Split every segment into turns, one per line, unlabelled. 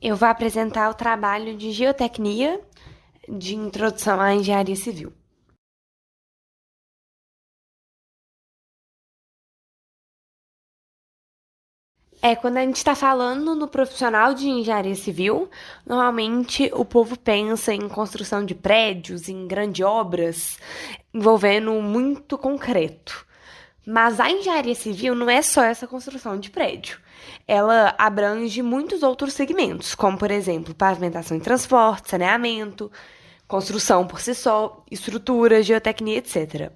Eu vou apresentar o trabalho de geotecnia de introdução à engenharia civil. Quando a gente está falando no profissional de engenharia civil, normalmente o povo pensa em construção de prédios, em grandes obras, envolvendo muito concreto. Mas a engenharia civil não é só essa construção de prédio. Ela abrange muitos outros segmentos, como, por exemplo, pavimentação e transporte, saneamento, construção por si só, estrutura, geotecnia, etc.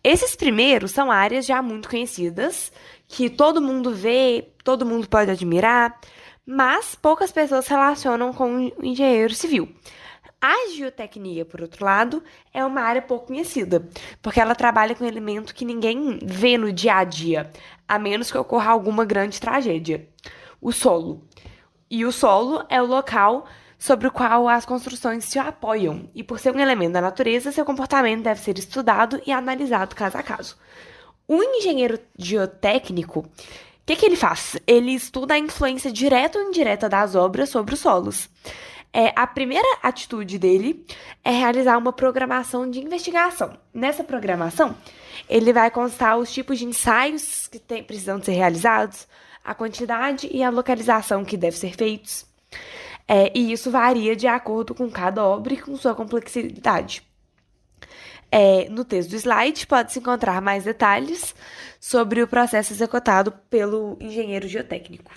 Esses primeiros são áreas já muito conhecidas, que todo mundo vê, todo mundo pode admirar, mas poucas pessoas relacionam com o engenheiro civil. A geotecnia, por outro lado, é uma área pouco conhecida, porque ela trabalha com um elemento que ninguém vê no dia a dia, a menos que ocorra alguma grande tragédia: o solo. E o solo é o local sobre o qual as construções se apoiam, e por ser um elemento da natureza, seu comportamento deve ser estudado e analisado caso a caso. O engenheiro geotécnico, o que ele faz? Ele estuda a influência direta ou indireta das obras sobre os solos. A primeira atitude dele é realizar uma programação de investigação. Nessa programação, ele vai constar os tipos de ensaios que precisam ser realizados, a quantidade e a localização que devem ser feitos. E isso varia de acordo com cada obra e com sua complexidade. No texto do slide pode-se encontrar mais detalhes sobre o processo executado pelo engenheiro geotécnico.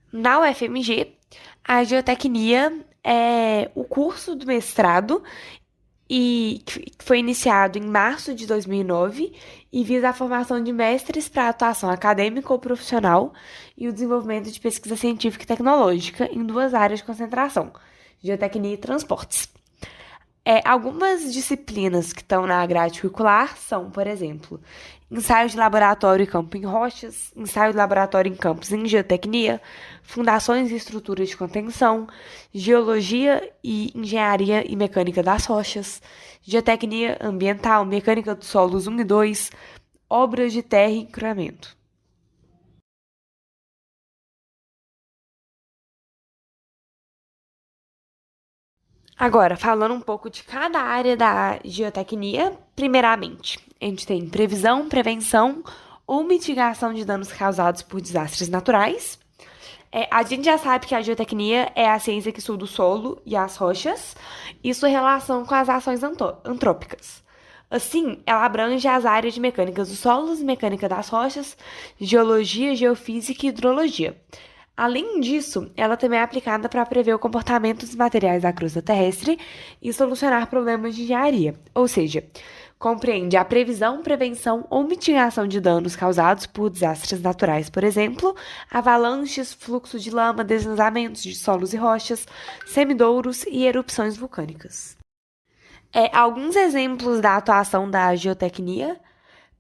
Na UFMG, a geotecnia é o curso do mestrado e que foi iniciado em março de 2009 e visa a formação de mestres para atuação acadêmica ou profissional e o desenvolvimento de pesquisa científica e tecnológica em duas áreas de concentração: geotecnia e transportes. Algumas disciplinas que estão na grade curricular são, por exemplo, ensaio de laboratório e campo em rochas, ensaio de laboratório em campos em geotecnia, fundações e estruturas de contenção, geologia e engenharia e mecânica das rochas, geotecnia ambiental, mecânica dos solos 1 e 2, obras de terra e encruamento. Agora, falando um pouco de cada área da geotecnia, primeiramente, a gente tem previsão, prevenção ou mitigação de danos causados por desastres naturais. A gente já sabe que a geotecnia é a ciência que estuda o solo e as rochas e sua relação com as ações antrópicas. Assim, ela abrange as áreas de mecânica dos solos, mecânica das rochas, geologia, geofísica e hidrologia. Além disso, ela também é aplicada para prever o comportamento dos materiais da crosta terrestre e solucionar problemas de engenharia, ou seja, compreende a previsão, prevenção ou mitigação de danos causados por desastres naturais, por exemplo, avalanches, fluxo de lama, deslizamentos de solos e rochas, semidouros e erupções vulcânicas. Alguns exemplos da atuação da geotecnia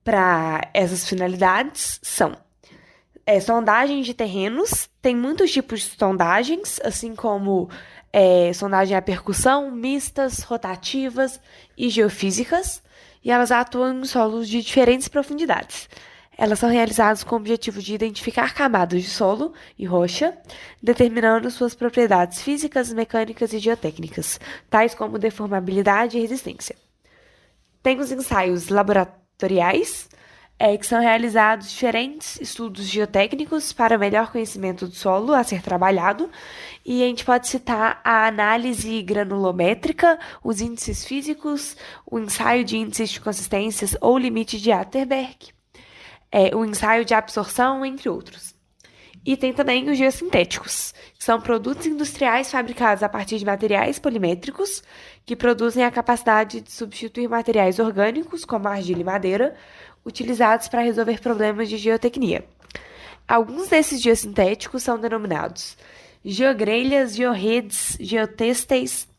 para essas finalidades são sondagem de terrenos. Tem muitos tipos de sondagens, assim como sondagem a percussão, mistas, rotativas e geofísicas, e elas atuam em solos de diferentes profundidades. Elas são realizadas com o objetivo de identificar camadas de solo e rocha, determinando suas propriedades físicas, mecânicas e geotécnicas, tais como deformabilidade e resistência. Tem os ensaios laboratoriais, que são realizados diferentes estudos geotécnicos para melhor conhecimento do solo a ser trabalhado, e a gente pode citar a análise granulométrica, os índices físicos, o ensaio de índices de consistências ou limite de Atterberg, o ensaio de absorção, entre outros. E tem também os geossintéticos, que são produtos industriais fabricados a partir de materiais polimétricos, que produzem a capacidade de substituir materiais orgânicos, como argila e madeira, utilizados para resolver problemas de geotecnia. Alguns desses geossintéticos são denominados geogrelhas, georredes, geotêxteis,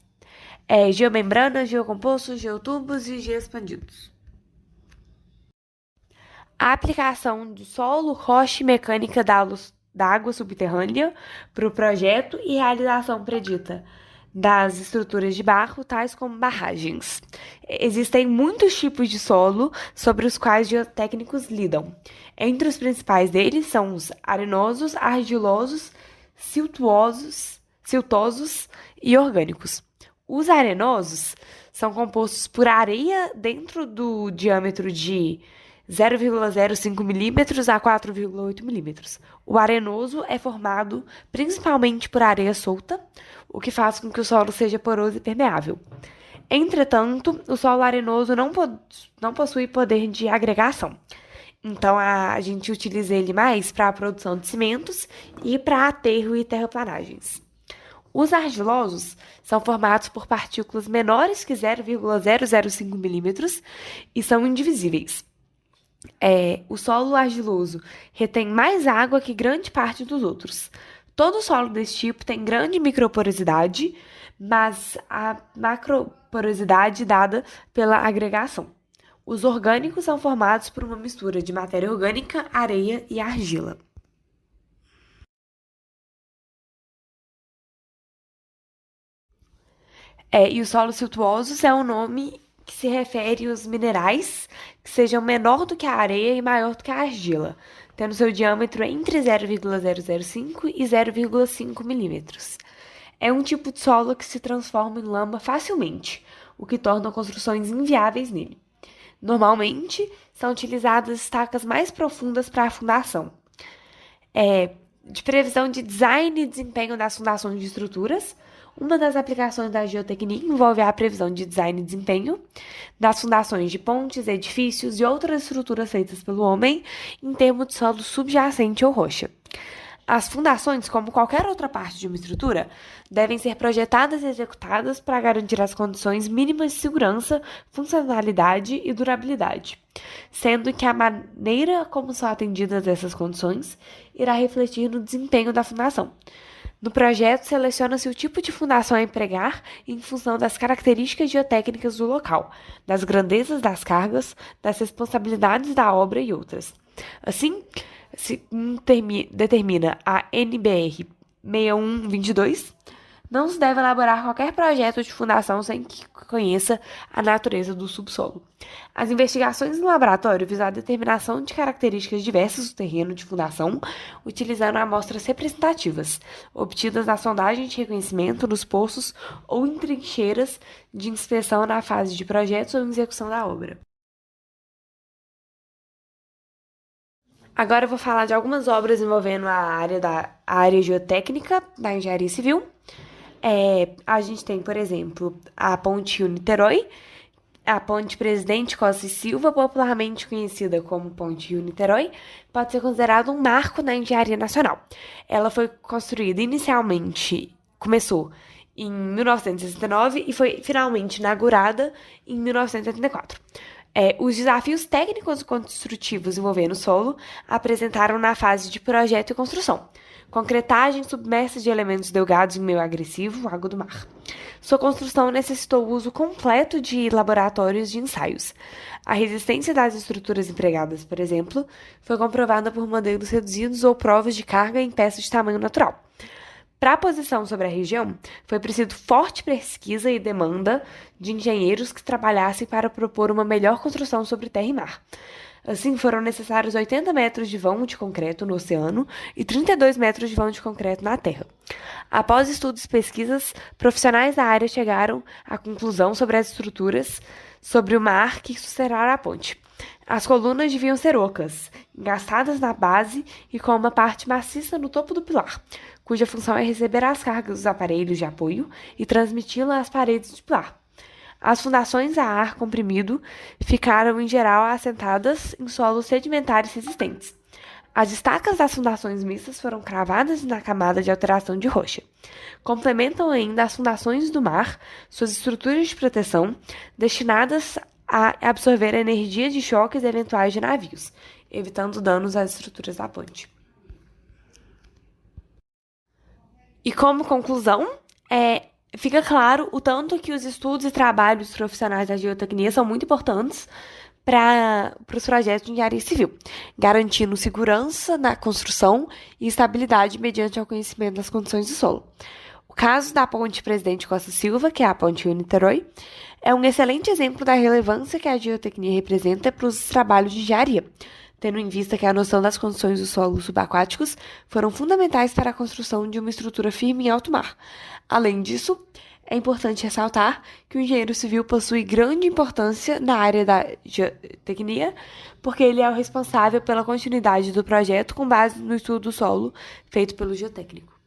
geomembranas, geocompostos, geotubos e geoexpandidos. A aplicação de solo, rocha e mecânica da água subterrânea para o projeto e realização predita das estruturas de barro, tais como barragens. Existem muitos tipos de solo sobre os quais geotécnicos lidam. Entre os principais deles são os arenosos, argilosos, siltosos e orgânicos. Os arenosos são compostos por areia dentro do diâmetro de 0,05 milímetros a 4,8 milímetros. O arenoso é formado principalmente por areia solta, o que faz com que o solo seja poroso e permeável. Entretanto, o solo arenoso não possui poder de agregação. Então, a gente utiliza ele mais para a produção de cimentos e para aterro e terraplanagens. Os argilosos são formados por partículas menores que 0,005 milímetros e são indivisíveis. O solo argiloso retém mais água que grande parte dos outros. Todo solo desse tipo tem grande microporosidade, mas a macroporosidade dada pela agregação. Os orgânicos são formados por uma mistura de matéria orgânica, areia e argila. E os solos siltuosos é um nome que se refere aos minerais que sejam menor do que a areia e maior do que a argila, tendo seu diâmetro entre 0,005 e 0,5 milímetros. É um tipo de solo que se transforma em lama facilmente, o que torna construções inviáveis nele. Normalmente, são utilizadas estacas mais profundas para a fundação. De previsão de design e desempenho das fundações de estruturas, uma das aplicações da geotecnia envolve a previsão de design e desempenho das fundações de pontes, edifícios e outras estruturas feitas pelo homem em termos de solo subjacente ou rocha. As fundações, como qualquer outra parte de uma estrutura, devem ser projetadas e executadas para garantir as condições mínimas de segurança, funcionalidade e durabilidade, sendo que a maneira como são atendidas essas condições irá refletir no desempenho da fundação. No projeto, seleciona-se o tipo de fundação a empregar em função das características geotécnicas do local, das grandezas das cargas, das responsabilidades da obra e outras. Assim, se determina a NBR 6122, não se deve elaborar qualquer projeto de fundação sem que conheça a natureza do subsolo. As investigações no laboratório visam a determinação de características diversas do terreno de fundação, utilizando amostras representativas, obtidas na sondagem de reconhecimento nos poços ou em trincheiras de inspeção na fase de projetos ou execução da obra. Agora eu vou falar de algumas obras envolvendo a área geotécnica da engenharia civil. A gente tem, por exemplo, a Ponte Rio-Niterói, a Ponte Presidente Costa e Silva, popularmente conhecida como Ponte Rio-Niterói, pode ser considerada um marco na engenharia nacional. Ela foi construída começou em 1969 e foi finalmente inaugurada em 1984. Os desafios técnicos e construtivos envolvendo o solo apresentaram na fase de projeto e construção. Concretagem submersa de elementos delgados em meio agressivo, água do mar. Sua construção necessitou o uso completo de laboratórios de ensaios. A resistência das estruturas empregadas, por exemplo, foi comprovada por modelos reduzidos ou provas de carga em peças de tamanho natural. Para a posição sobre a região, foi preciso forte pesquisa e demanda de engenheiros que trabalhassem para propor uma melhor construção sobre terra e mar. Assim, foram necessários 80 metros de vão de concreto no oceano e 32 metros de vão de concreto na terra. Após estudos e pesquisas, profissionais da área chegaram à conclusão sobre as estruturas sobre o mar que sustentará a ponte. As colunas deviam ser ocas, engastadas na base e com uma parte maciça no topo do pilar, cuja função é receber as cargas dos aparelhos de apoio e transmiti-las às paredes do pilar. As fundações a ar comprimido ficaram, em geral, assentadas em solos sedimentares resistentes. As estacas das fundações mistas foram cravadas na camada de alteração de rocha. Complementam ainda as fundações do mar, suas estruturas de proteção, destinadas a absorver a energia de choques eventuais de navios, evitando danos às estruturas da ponte. E como conclusão, fica claro o tanto que os estudos e trabalhos profissionais da geotecnia são muito importantes para os projetos de engenharia civil, garantindo segurança na construção e estabilidade mediante o conhecimento das condições do solo. O caso da Ponte Presidente Costa Silva, que é a Ponte Rio-Niterói, é um excelente exemplo da relevância que a geotecnia representa para os trabalhos de engenharia, tendo em vista que a noção das condições dos solos subaquáticos foram fundamentais para a construção de uma estrutura firme em alto mar. Além disso, é importante ressaltar que o engenheiro civil possui grande importância na área da geotecnia, porque ele é o responsável pela continuidade do projeto com base no estudo do solo feito pelo geotécnico.